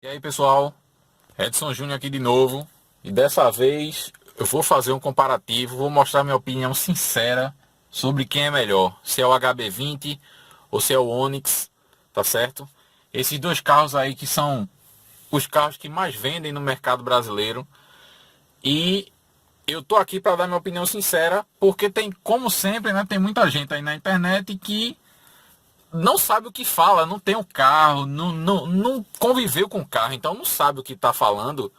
E aí pessoal, Edson Júnior aqui de novo, e dessa vez eu vou fazer um comparativo, vou mostrar minha opinião sincera sobre quem é melhor, se é o HB20 ou se é o Onix, tá certo? Esses dois carros aí que são os carros que mais vendem no mercado brasileiro, e eu tô aqui para dar minha opinião sincera, porque tem, como sempre, né, tem muita gente aí na internet que não sabe o que fala, não tem um carro, não conviveu com o carro, então não sabe o que está falando.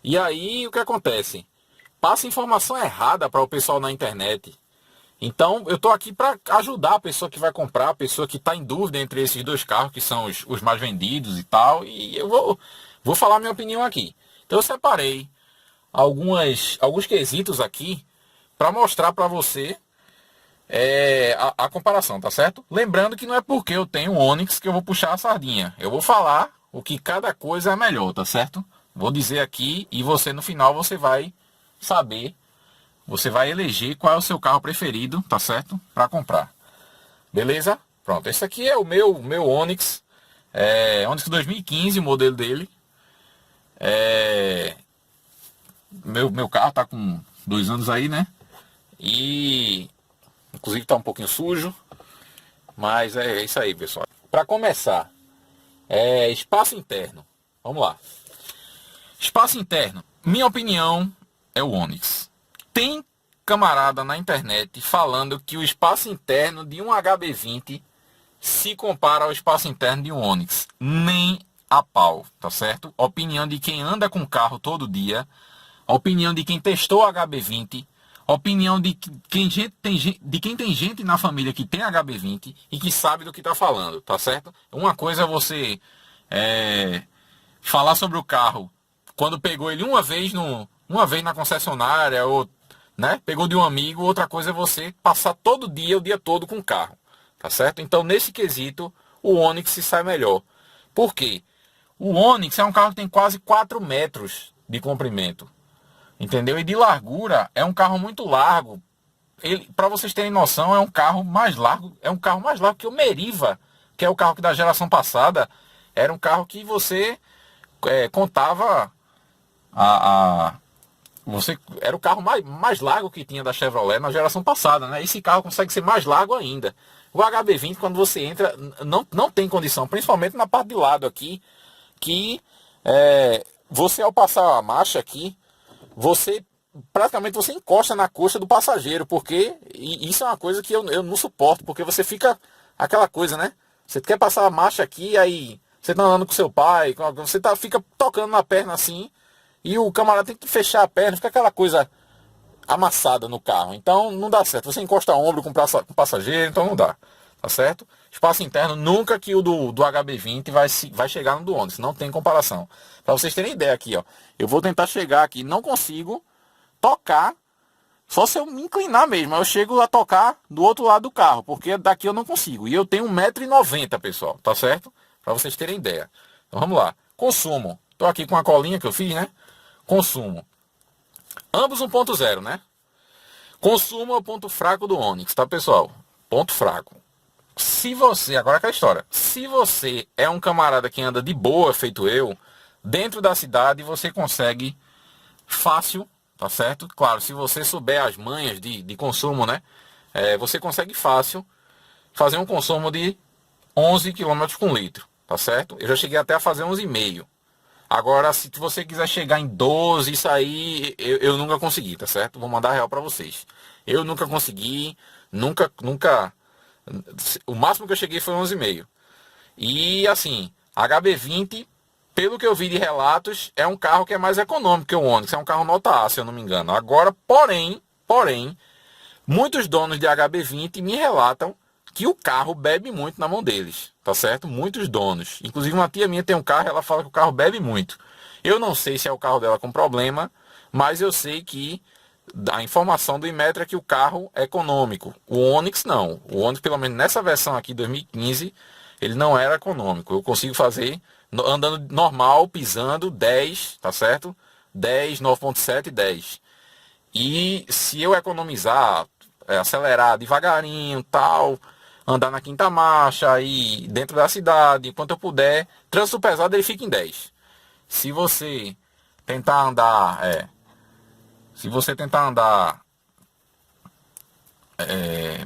E aí o que acontece? Passa informação errada para o pessoal na internet. Então eu estou aqui para ajudar a pessoa que vai comprar, a pessoa que está em dúvida entre esses dois carros, que são os mais vendidos e tal. E eu vou falar minha opinião aqui. Então eu separei alguns quesitos aqui para mostrar para você a comparação, tá certo? Lembrando que não é porque eu tenho o Onix que eu vou puxar a sardinha. Eu vou falar o que cada coisa é melhor, tá certo? Vou dizer aqui e você no final você vai saber, você vai eleger qual é o seu carro preferido, tá certo? Para comprar. Beleza? Pronto, esse aqui é o meu Onix, Onix 2015, o modelo dele. Meu carro tá com 2 anos aí, né? E inclusive tá um pouquinho sujo. Mas é isso aí, pessoal. Para começar, espaço interno. Vamos lá. Espaço interno. Minha opinião é o Onix. Tem camarada na internet falando que o espaço interno de um HB20 se compara ao espaço interno de um Onix. Nem a pau, tá certo? Opinião de quem anda com carro todo dia. Opinião de quem testou HB20. Opinião de quem tem gente na família que tem HB20 e que sabe do que está falando, tá certo? Uma coisa é você falar sobre o carro quando pegou ele uma vez na concessionária, ou né, pegou de um amigo. Outra coisa é você passar todo dia, o dia todo com o carro, tá certo? Então nesse quesito o Onix se sai melhor. Por quê? O Onix é um carro que tem quase 4 metros de comprimento. Entendeu? E de largura, é um carro muito largo. Ele, para vocês terem noção, é um carro mais largo que o Meriva, que é o carro que da geração passada era um carro que você contava a você era o carro mais largo que tinha da Chevrolet na geração passada, né? Esse carro consegue ser mais largo ainda. O HB20, quando você entra, não tem condição, principalmente na parte de lado aqui, que você ao passar a marcha aqui, você praticamente você encosta na coxa do passageiro, porque isso é uma coisa que eu não suporto, porque você fica aquela coisa, né? Você quer passar a marcha aqui, aí você tá andando com seu pai, fica tocando na perna assim, e o camarada tem que fechar a perna, fica aquela coisa amassada no carro. Então não dá certo. Você encosta ombro com passageiro, então não dá. Tá certo? Espaço interno nunca que o do HB20 vai chegar no do Onix. Não tem comparação. Para vocês terem ideia aqui, ó. Eu vou tentar chegar aqui. Não consigo tocar. Só se eu me inclinar mesmo. Eu chego a tocar do outro lado do carro. Porque daqui eu não consigo. E eu tenho 1,90 m, pessoal. Tá certo? Para vocês terem ideia. Então vamos lá. Consumo. Tô aqui com a colinha que eu fiz, né? Consumo. Ambos 1.0, né? Consumo é o ponto fraco do Onix, tá, pessoal? Ponto fraco. Se você, agora é aquela história, se você é um camarada que anda de boa, feito eu, dentro da cidade você consegue fácil, tá certo? Claro, se você souber as manhas de consumo, né? Você consegue fácil fazer um consumo de 11 km por litro, tá certo? Eu já cheguei até a fazer 11,5. Agora, se você quiser chegar em 12, isso aí eu nunca consegui, tá certo? Vou mandar real pra vocês. Eu nunca consegui, nunca. O máximo que eu cheguei foi 11,5. E assim, HB20, pelo que eu vi de relatos, é um carro que é mais econômico que o Onix. É um carro nota A, se eu não me engano. Agora, porém, muitos donos de HB20 me relatam que o carro bebe muito na mão deles, tá certo? Muitos donos. Inclusive uma tia minha tem um carro, ela fala que o carro bebe muito. Eu não sei se é o carro dela com problema, mas eu sei que a informação do Inmetro é que o carro é econômico. O Onix não. O Onix, pelo menos nessa versão aqui, 2015, ele não era econômico. Eu consigo fazer andando normal, pisando, 10, tá certo? 10, 9.7, 10. E se eu economizar, acelerar devagarinho, tal, andar na quinta marcha, aí dentro da cidade, enquanto eu puder, trânsito pesado ele fica em 10. se você tentar andar, se você tentar andar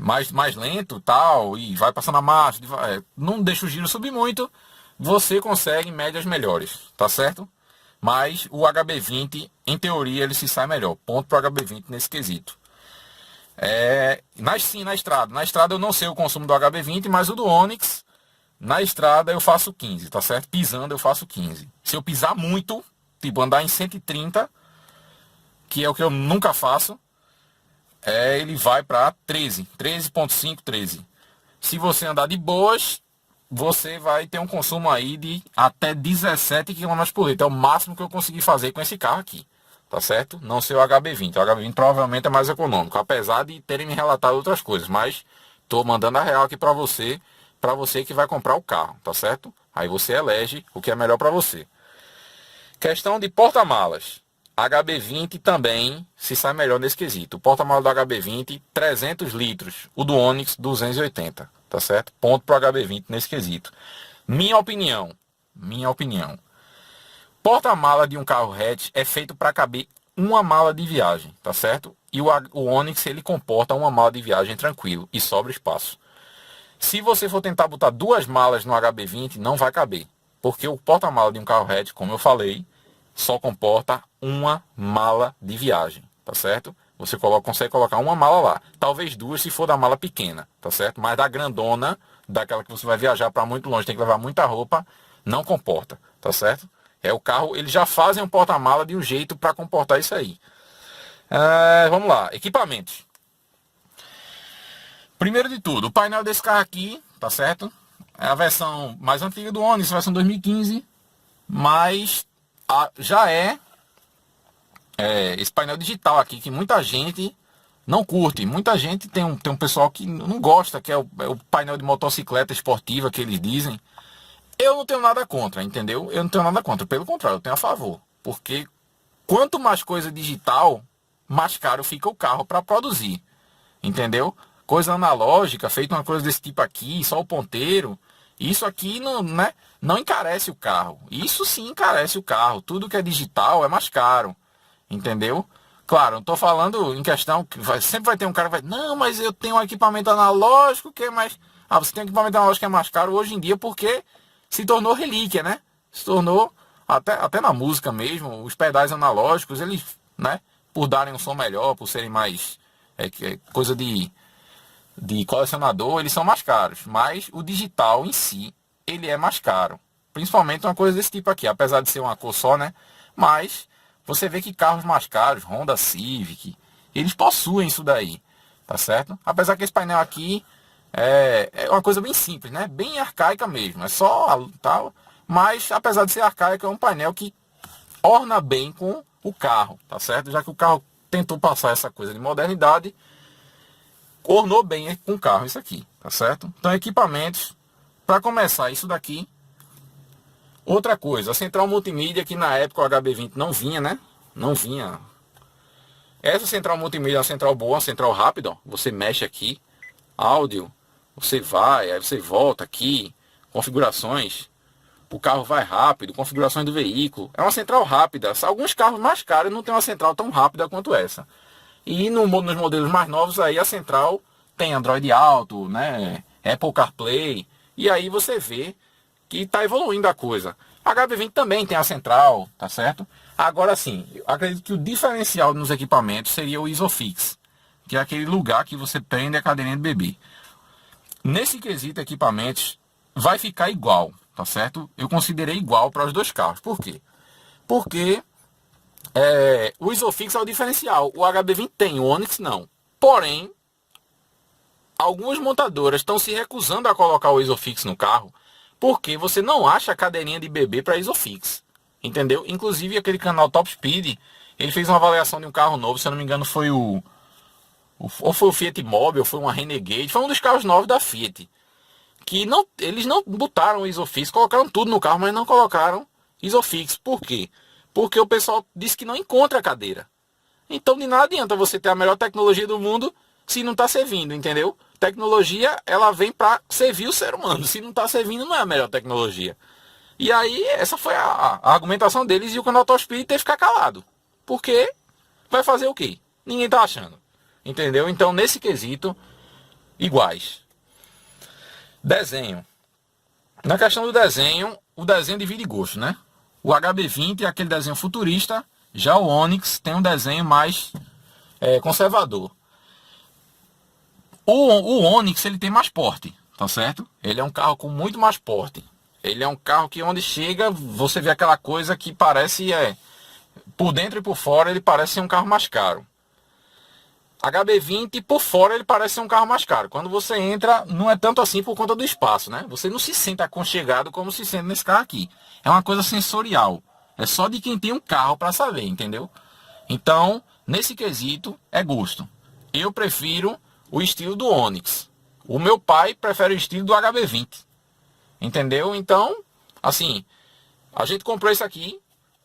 mais lento, tal, e vai passando a marcha, não deixa o giro subir muito, você consegue médias melhores, tá certo? Mas o HB20, em teoria, ele se sai melhor. Ponto pro HB20 nesse quesito. Sim, na estrada. Na estrada eu não sei o consumo do HB20, mas o do Onix, na estrada eu faço 15, tá certo? Pisando eu faço 15. Se eu pisar muito, tipo andar em 130, que é o que eu nunca faço, ele vai para 13, 13.5, 13. Se você andar de boas, você vai ter um consumo aí de até 17 km por litro. É o máximo que eu consegui fazer com esse carro aqui. Tá certo? Não sei o HB20. O HB20 provavelmente é mais econômico, apesar de terem me relatado outras coisas. Mas tô mandando a real aqui para você que vai comprar o carro, tá certo? Aí você elege o que é melhor para você. Questão de porta-malas. HB20 também se sai melhor nesse quesito. O porta-malas do HB20, 300 litros. O do Onix, 280. Tá certo? Ponto pro HB20 nesse quesito. Minha opinião. Porta-mala de um carro hatch é feito para caber uma mala de viagem, tá certo? E o Onix, ele comporta uma mala de viagem tranquilo e sobra espaço. Se você for tentar botar duas malas no HB20, não vai caber. Porque o porta-mala de um carro hatch, como eu falei, só comporta uma mala de viagem, tá certo? Você consegue colocar uma mala lá. Talvez duas se for da mala pequena, tá certo? Mas da grandona, daquela que você vai viajar para muito longe, tem que levar muita roupa, não comporta, tá certo? O carro, eles já fazem um porta-mala de um jeito para comportar isso aí. Vamos lá, equipamentos. Primeiro de tudo, o painel desse carro aqui, tá certo? É a versão mais antiga do Onix, versão 2015, mas já esse painel digital aqui, que muita gente não curte. Muita gente tem um pessoal que não gosta, que é o painel de motocicleta esportiva que eles dizem. Eu não tenho nada contra, entendeu? Eu não tenho nada contra, pelo contrário, eu tenho a favor. Porque quanto mais coisa digital, mais caro fica o carro para produzir, entendeu? Coisa analógica, feita uma coisa desse tipo aqui, só o ponteiro, isso aqui não encarece o carro. Isso sim encarece o carro. Tudo que é digital é mais caro, entendeu? Claro, não estou falando em questão que sempre vai ter um cara que vai, não, mas eu tenho um equipamento analógico que é mais... você tem um equipamento analógico que é mais caro hoje em dia porque se tornou relíquia, né? Se tornou, até na música mesmo, os pedais analógicos, eles, né, por darem um som melhor, por serem mais coisa de colecionador, eles são mais caros. Mas o digital em si, ele é mais caro. Principalmente uma coisa desse tipo aqui, apesar de ser uma cor só, né? Mas você vê que carros mais caros, Honda Civic, eles possuem isso daí, tá certo? Apesar que esse painel aqui é uma coisa bem simples, né? Bem arcaica mesmo, é só tal. Mas apesar de ser arcaico, é um painel que orna bem com o carro, tá certo? Já que o carro tentou passar essa coisa de modernidade, ornou bem com o carro isso aqui, tá certo? Então equipamentos, para começar isso daqui. Outra coisa, a central multimídia, que na época o HB20 não vinha, né? Não vinha. Essa central multimídia é uma central boa, uma central rápida, ó. Você mexe aqui, áudio, você vai, aí você volta aqui, configurações, o carro vai rápido, configurações do veículo. É uma central rápida. Alguns carros mais caros não tem uma central tão rápida quanto essa. E nos modelos mais novos aí a central tem Android Auto, né? Apple CarPlay. E aí você vê que está evoluindo a coisa. A HB20 também tem a central, tá certo? Agora sim, eu acredito que o diferencial nos equipamentos seria o Isofix, que é aquele lugar que você prende a cadeirinha de bebê. Nesse quesito equipamentos vai ficar igual, tá certo? Eu considerei igual para os dois carros. Por quê? Porque o Isofix é o diferencial. O HB20 tem, o Onix não. Porém, algumas montadoras estão se recusando a colocar o Isofix no carro porque você não acha a cadeirinha de bebê para Isofix, entendeu? Inclusive aquele canal Top Speed, ele fez uma avaliação de um carro novo, se eu não me engano foi ou foi o Fiat Mobi, ou foi uma Renegade, foi um dos carros novos da Fiat, que eles não botaram o Isofix, colocaram tudo no carro, mas não colocaram Isofix. Por quê? Porque o pessoal disse que não encontra a cadeira. Então de nada adianta você ter a melhor tecnologia do mundo se não está servindo, entendeu? Tecnologia, ela vem para servir o ser humano. Se não está servindo, não é a melhor tecnologia. E aí, essa foi a argumentação deles e o canal Top Speed teve que ficar calado. Porque vai fazer o quê? Ninguém tá achando. Entendeu? Então, nesse quesito, iguais. Desenho. Na questão do desenho, o desenho divide gosto, né? O HB20 é aquele desenho futurista, já o Onix tem um desenho mais conservador. O Onix, ele tem mais porte, tá certo? Ele é um carro com muito mais porte. Ele é um carro que onde chega, você vê aquela coisa que parece, por dentro e por fora, ele parece ser um carro mais caro. HB20, por fora, ele parece ser um carro mais caro. Quando você entra, não é tanto assim por conta do espaço, né? Você não se sente aconchegado como se sente nesse carro aqui. É uma coisa sensorial. É só de quem tem um carro para saber, entendeu? Então, nesse quesito, é gosto. Eu prefiro o estilo do Onix. O meu pai prefere o estilo do HB20. Entendeu? Então, assim, a gente comprou isso aqui,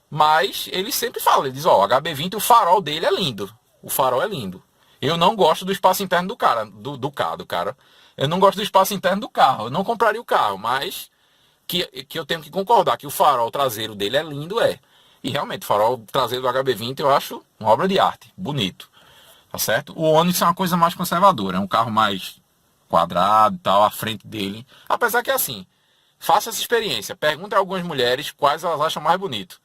mas ele sempre fala, ele diz, ó, o HB20, o farol dele é lindo. O farol é lindo. Eu não gosto do espaço interno do cara, do cara. Eu não gosto do espaço interno do carro. Eu não compraria o carro, mas que eu tenho que concordar que o farol traseiro dele é lindo, é. E realmente, o farol traseiro do HB20 eu acho uma obra de arte, bonito. Tá certo? O Onix é uma coisa mais conservadora, é um carro mais quadrado e tal, a frente dele. Apesar que é assim, faça essa experiência, pergunte a algumas mulheres quais elas acham mais bonito.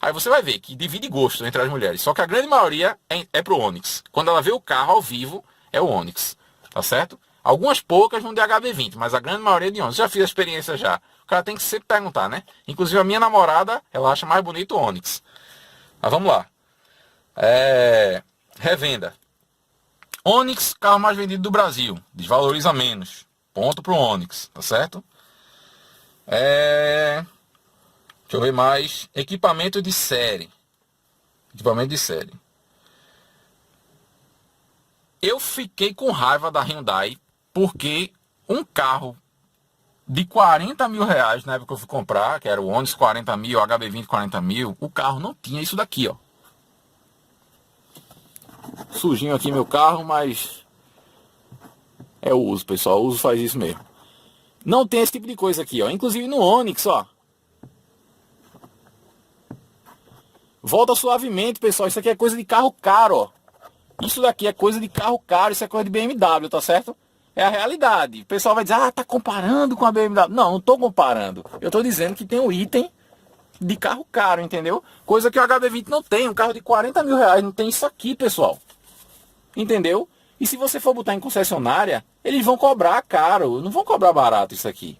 Aí você vai ver que divide gosto entre as mulheres. Só que a grande maioria é pro Onix. Quando ela vê o carro ao vivo, é o Onix. Tá certo? Algumas poucas vão de HB20, mas a grande maioria é de Onix. Já fiz a experiência já. O cara tem que sempre perguntar, né? Inclusive a minha namorada, ela acha mais bonito o Onix. Mas vamos lá. Revenda. Onix, carro mais vendido do Brasil. Desvaloriza menos. Ponto pro Onix. Tá certo? Deixa eu ver mais. Equipamento de série. Equipamento de série. Eu fiquei com raiva da Hyundai porque um carro de 40 mil reais, na época que eu fui comprar, que era o Onix 40 mil, o HB20 40 mil, o carro não tinha isso daqui, ó. Sujinho aqui meu carro, mas é o uso, pessoal. O uso faz isso mesmo. Não tem esse tipo de coisa aqui, ó. Inclusive no Onix, ó. Volta suavemente, pessoal. Isso aqui é coisa de carro caro, ó. Isso daqui é coisa de carro caro, isso é coisa de BMW, tá certo? É a realidade. O pessoal vai dizer, tá comparando com a BMW. Não tô comparando. Eu tô dizendo que tem um item de carro caro, entendeu? Coisa que o HB20 não tem. Um carro de 40 mil reais não tem isso aqui, pessoal. Entendeu? E se você for botar em concessionária, eles vão cobrar caro. Não vão cobrar barato isso aqui.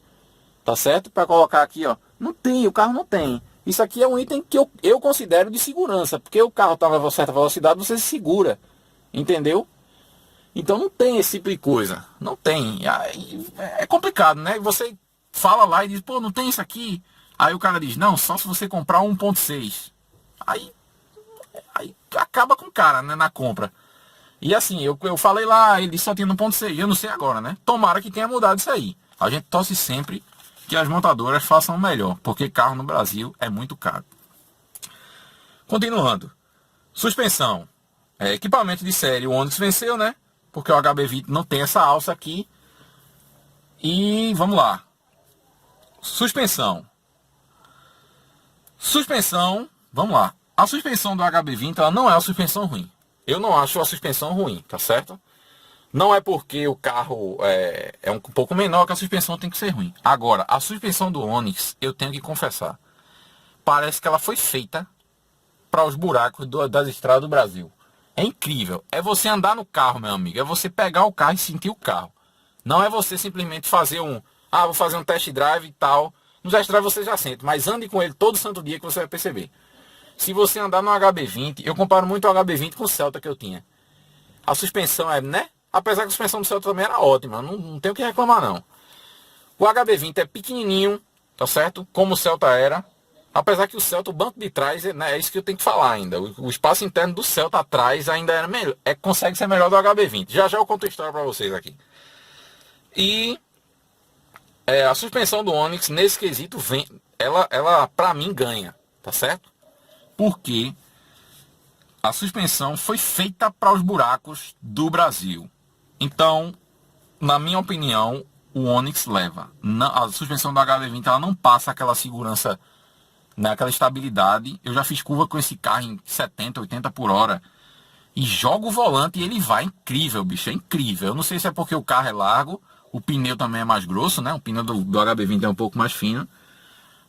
Tá certo? Para colocar aqui, ó. Não tem, o carro não tem. Isso aqui é um item que eu considero de segurança. Porque o carro tá a certa velocidade, você se segura. Entendeu? Então não tem esse tipo de coisa. Não tem. É complicado, né? Você fala lá e diz, pô, não tem isso aqui. Aí o cara diz, não, só se você comprar 1.6. Aí acaba com o cara, né, na compra. E assim, eu falei lá, ele só tinha 1.6. Eu não sei agora, né? Tomara que tenha mudado isso aí. A gente torce sempre que as montadoras façam melhor. Porque carro no Brasil é muito caro. Continuando. Suspensão. Equipamento de série, o Onix venceu, né? Porque o HB20 não tem essa alça aqui. E vamos lá. Suspensão. Suspensão, vamos lá. A suspensão do HB20, ela não é uma suspensão ruim. Eu não acho a suspensão ruim, tá certo? Não é porque o carro é um pouco menor que a suspensão tem que ser ruim. Agora, a suspensão do Onix, eu tenho que confessar, parece que ela foi feita para os buracos das estradas do Brasil. É incrível. É você andar no carro, meu amigo. É você pegar o carro e sentir o carro. Não é você simplesmente fazer vou fazer um test drive e tal. No test drive você já sente, mas ande com ele todo santo dia que você vai perceber. Se você andar no HB20, eu comparo muito o HB20 com o Celta que eu tinha. A suspensão né? Apesar que a suspensão do Celta também era ótima, não tenho o que reclamar não. O HB20 é pequenininho, tá certo? Como o Celta era. Apesar que o Celta, o banco de trás, né, é isso que eu tenho que falar ainda. O espaço interno do Celta atrás ainda era melhor. Consegue ser melhor do HB20. Já eu conto a história para vocês aqui. E a suspensão do Onix, nesse quesito, ela para mim ganha, tá certo? Porque a suspensão foi feita para os buracos do Brasil. Então, na minha opinião, o Onix leva. A suspensão do HB20 ela não passa aquela segurança, né, aquela estabilidade. Eu já fiz curva com esse carro em 70, 80 por hora. E joga o volante e ele vai incrível, bicho. É incrível. Eu não sei se é porque o carro é largo, o pneu também é mais grosso, né? O pneu do HB20 é um pouco mais fino.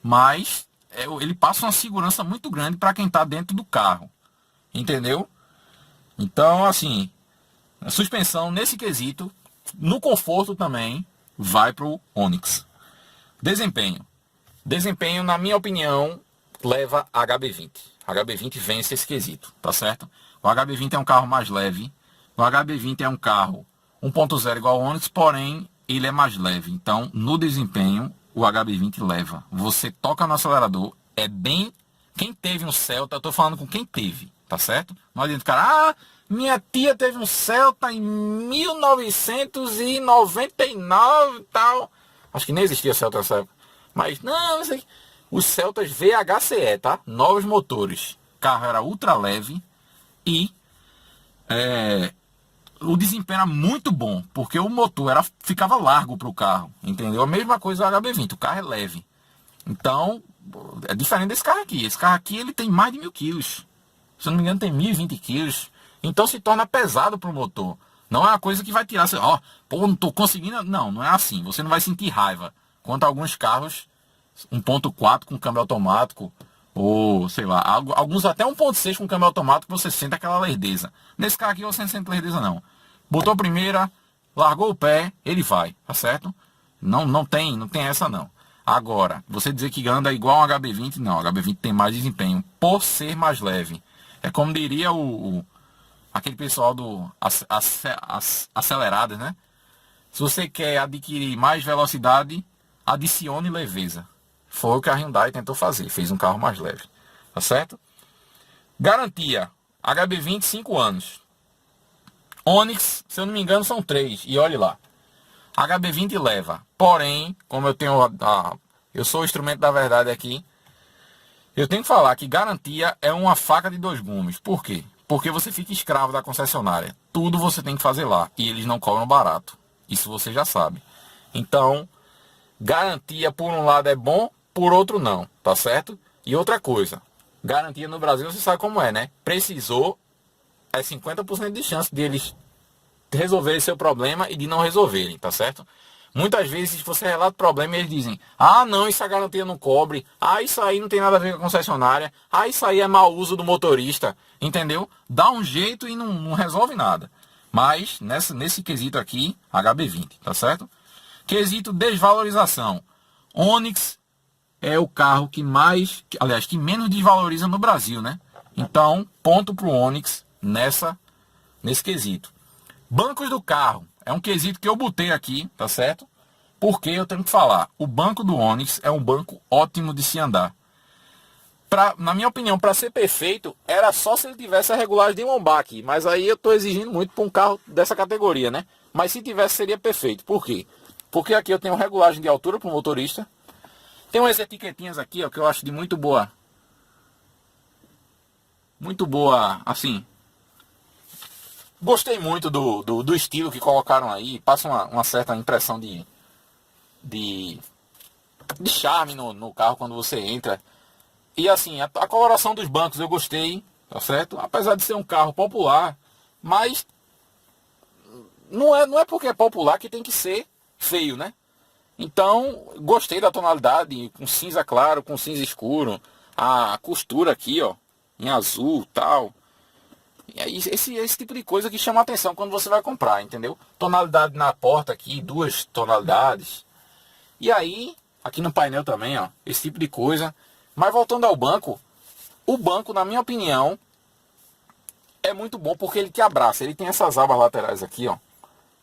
Mas ele passa uma segurança muito grande para quem está dentro do carro. Entendeu? Então, assim, a suspensão nesse quesito, no conforto também, vai para o Onix. Desempenho. Desempenho, na minha opinião, leva HB20. HB20 vence esse quesito, tá certo? O HB20 é um carro mais leve. O HB20 é um carro 1.0 igual ao Onix, porém ele é mais leve. Então, no desempenho, o HB20 leva. Você toca no acelerador, é bem... Quem teve um Celta, eu tô falando com quem teve, tá certo? Não adianta o cara, minha tia teve um Celta em 1999 e tal. Acho que nem existia Celta nessa época. Mas, não, não sei. Os Celtas VHCE, tá? Novos motores. O carro era ultra leve. E o desempenho era muito bom, porque o motor ficava largo para o carro, entendeu? A mesma coisa do HB20, o carro é leve. Então, é diferente desse carro aqui. Esse carro aqui ele tem mais de 1000 quilos. Se eu não me engano, tem 1020 quilos. Então se torna pesado para o motor. Não é uma coisa que vai tirar, pô, não tô conseguindo. Não, não é assim. Você não vai sentir raiva. Quanto a alguns carros 1.4 com câmbio automático, ou sei lá, alguns até 1.6 com câmbio automático, você sente aquela lerdeza. Nesse carro aqui você não sente lerdeza não. Botou a primeira, largou o pé, ele vai, tá certo? Não tem essa não. Agora, você dizer que anda igual um HB20, não, o HB20 tem mais desempenho, por ser mais leve. É como diria aquele pessoal do aceleradas, né? Se você quer adquirir mais velocidade, adicione leveza. Foi o que a Hyundai tentou fazer. Fez um carro mais leve. Tá certo? Garantia. HB20, 5 anos. Onix, se eu não me engano, são 3. E olhe lá. HB20 leva. Porém, como eu tenho eu sou o instrumento da verdade aqui, eu tenho que falar que garantia é uma faca de 2 gumes. Por quê? Porque você fica escravo da concessionária. Tudo você tem que fazer lá. E eles não cobram barato. Isso você já sabe. Então, garantia por um lado é bom, por outro não, tá certo? E outra coisa, garantia no Brasil você sabe como é, né? Precisou, é 50% de chance de eles resolverem seu problema e de não resolverem, tá certo? Muitas vezes você relata o problema e eles dizem, não, isso a garantia não cobre, isso aí não tem nada a ver com a concessionária, isso aí é mau uso do motorista, entendeu? Dá um jeito e não resolve nada. Mas nesse quesito aqui, HB20, tá certo? Quesito desvalorização. Onix é o carro que menos desvaloriza no Brasil, né? Então, ponto pro Onix nesse quesito. Bancos do carro. É um quesito que eu botei aqui, tá certo? Porque eu tenho que falar. O banco do Onix é um banco ótimo de se andar. Na minha opinião, para ser perfeito, era só se ele tivesse a regulagem de lombar. Mas aí eu estou exigindo muito para um carro dessa categoria, né? Mas se tivesse, seria perfeito. Por quê? Porque aqui eu tenho regulagem de altura para o motorista. Tem umas etiquetinhas aqui, ó, que eu acho de muito boa. Muito boa, assim. Gostei muito do estilo que colocaram aí. Passa uma certa impressão de charme no carro quando você entra. E assim, a coloração dos bancos eu gostei, tá certo? Apesar de ser um carro popular, mas não é porque é popular que tem que ser feio, né? Então, gostei da tonalidade, com cinza claro, com cinza escuro. A costura aqui, ó, em azul, tal. E aí, esse tipo de coisa que chama a atenção quando você vai comprar, entendeu? Tonalidade na porta aqui, 2 tonalidades. E aí, aqui no painel também, ó, esse tipo de coisa. Mas voltando ao banco, o banco, na minha opinião, é muito bom porque ele te abraça. Ele tem essas abas laterais aqui, ó.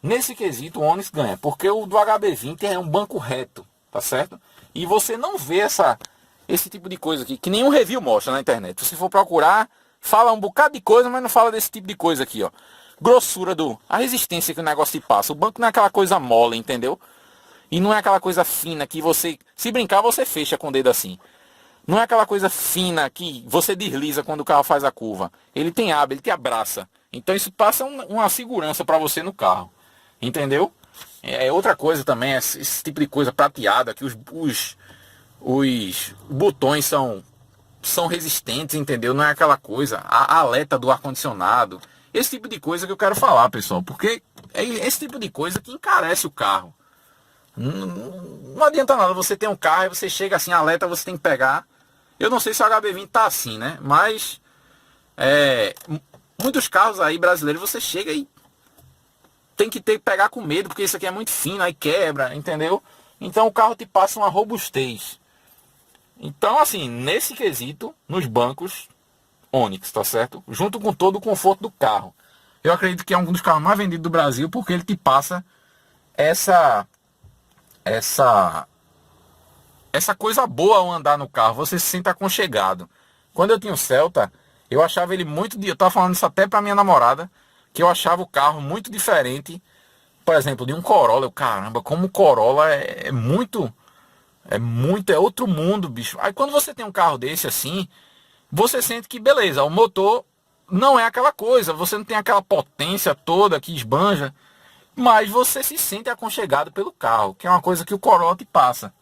Nesse quesito o Onix ganha, porque o do HB20 é um banco reto, tá certo? E você não vê esse tipo de coisa aqui, que nenhum review mostra na internet. Se for procurar, fala um bocado de coisa, mas não fala desse tipo de coisa aqui, ó. Grossura a resistência que o negócio te passa. O banco não é aquela coisa mole, entendeu? E não é aquela coisa fina que você, se brincar, você fecha com o dedo assim. Não é aquela coisa fina que você desliza quando o carro faz a curva. Ele tem aba, ele te abraça. Então isso passa uma segurança para você no carro. Entendeu? É outra coisa também, esse tipo de coisa prateada, que os botões são resistentes, entendeu? Não é aquela coisa, a aleta do ar-condicionado. Esse tipo de coisa que eu quero falar, pessoal, porque é esse tipo de coisa que encarece o carro. Não adianta nada, você tem um carro e você chega assim, a aleta você tem que pegar. Eu não sei se o HB20 tá assim, né? Mas muitos carros aí brasileiros você chega e tem que pegar com medo, porque isso aqui é muito fino, aí quebra, entendeu? Então o carro te passa uma robustez. Então, assim, nesse quesito, nos bancos Onix, tá certo? Junto com todo o conforto do carro. Eu acredito que é um dos carros mais vendidos do Brasil, porque ele te passa essa coisa boa ao andar no carro. Você se sente aconchegado. Quando eu tinha o Celta, eu achava ele eu tava falando isso até pra minha namorada, que eu achava o carro muito diferente, por exemplo, de um Corolla. Caramba, como o Corolla é outro mundo, bicho. Aí quando você tem um carro desse assim, você sente que beleza, o motor não é aquela coisa, você não tem aquela potência toda que esbanja, mas você se sente aconchegado pelo carro, que é uma coisa que o Corolla te passa,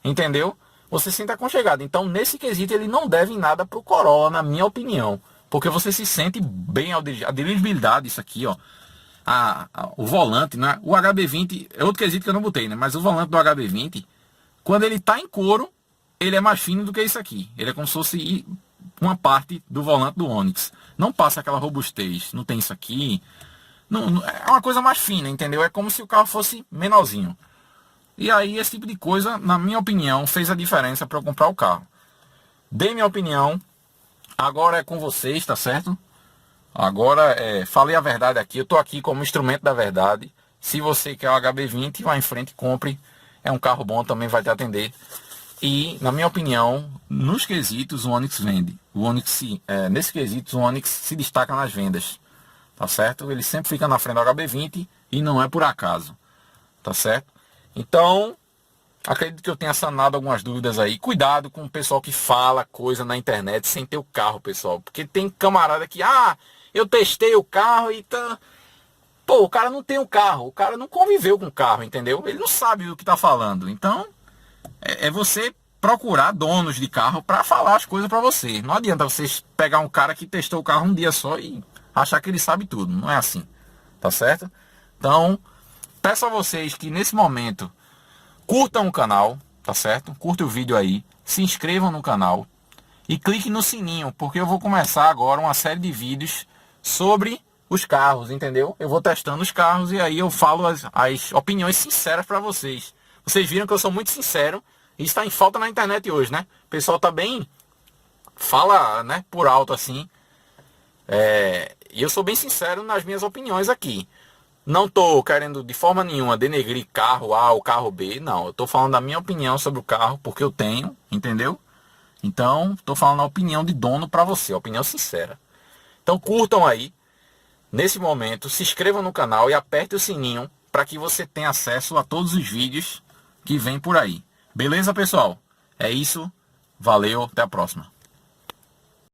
entendeu? Você se sente aconchegado. Então, nesse quesito, ele não deve em nada pro Corolla, na minha opinião, porque você se sente bem ao dirigir. A dirigibilidade, isso aqui, ó, o volante, né? O HB20 é outro quesito que eu não botei, né? Mas o volante do HB20, quando ele tá em couro, ele é mais fino do que isso aqui. Ele é como se fosse uma parte do volante do Onix. Não passa aquela robustez, não tem isso aqui. É uma coisa mais fina, entendeu? É como se o carro fosse menorzinho. E aí esse tipo de coisa, na minha opinião, fez a diferença para eu comprar o carro. Dei minha opinião, agora é com vocês, tá certo? Agora, falei a verdade aqui, eu tô aqui como instrumento da verdade. Se você quer o HB20, vá em frente e compre. É um carro bom, também vai te atender. E, na minha opinião, nos quesitos o Onix vende. Nesse quesito o Onix se destaca nas vendas. Tá certo? Ele sempre fica na frente do HB20 e não é por acaso. Tá certo? Então, acredito que eu tenha sanado algumas dúvidas aí. Cuidado com o pessoal que fala coisa na internet sem ter o carro, pessoal. Porque tem camarada que, eu testei o carro e tá... Pô, o cara não tem o carro. O cara não conviveu com o carro, entendeu? Ele não sabe o que tá falando. Então, é você procurar donos de carro para falar as coisas para você. Não adianta você pegar um cara que testou o carro um dia só e achar que ele sabe tudo. Não é assim. Tá certo? Então, peço a vocês que nesse momento curtam o canal, tá certo? Curta o vídeo aí, se inscrevam no canal e clique no sininho, porque eu vou começar agora uma série de vídeos sobre os carros, entendeu? Eu vou testando os carros e aí eu falo as opiniões sinceras para vocês. Vocês viram que eu sou muito sincero e está em falta na internet hoje, né? O pessoal tá bem... Fala, né, por alto assim. E eu sou bem sincero nas minhas opiniões aqui. Não tô querendo de forma nenhuma denegrir carro A ou carro B. Não, eu tô falando da minha opinião sobre o carro, porque eu tenho, entendeu? Então, tô falando a opinião de dono para você, a opinião sincera. Então curtam aí, nesse momento, se inscrevam no canal e aperte o sininho para que você tenha acesso a todos os vídeos que vem por aí. Beleza, pessoal? É isso. Valeu, até a próxima.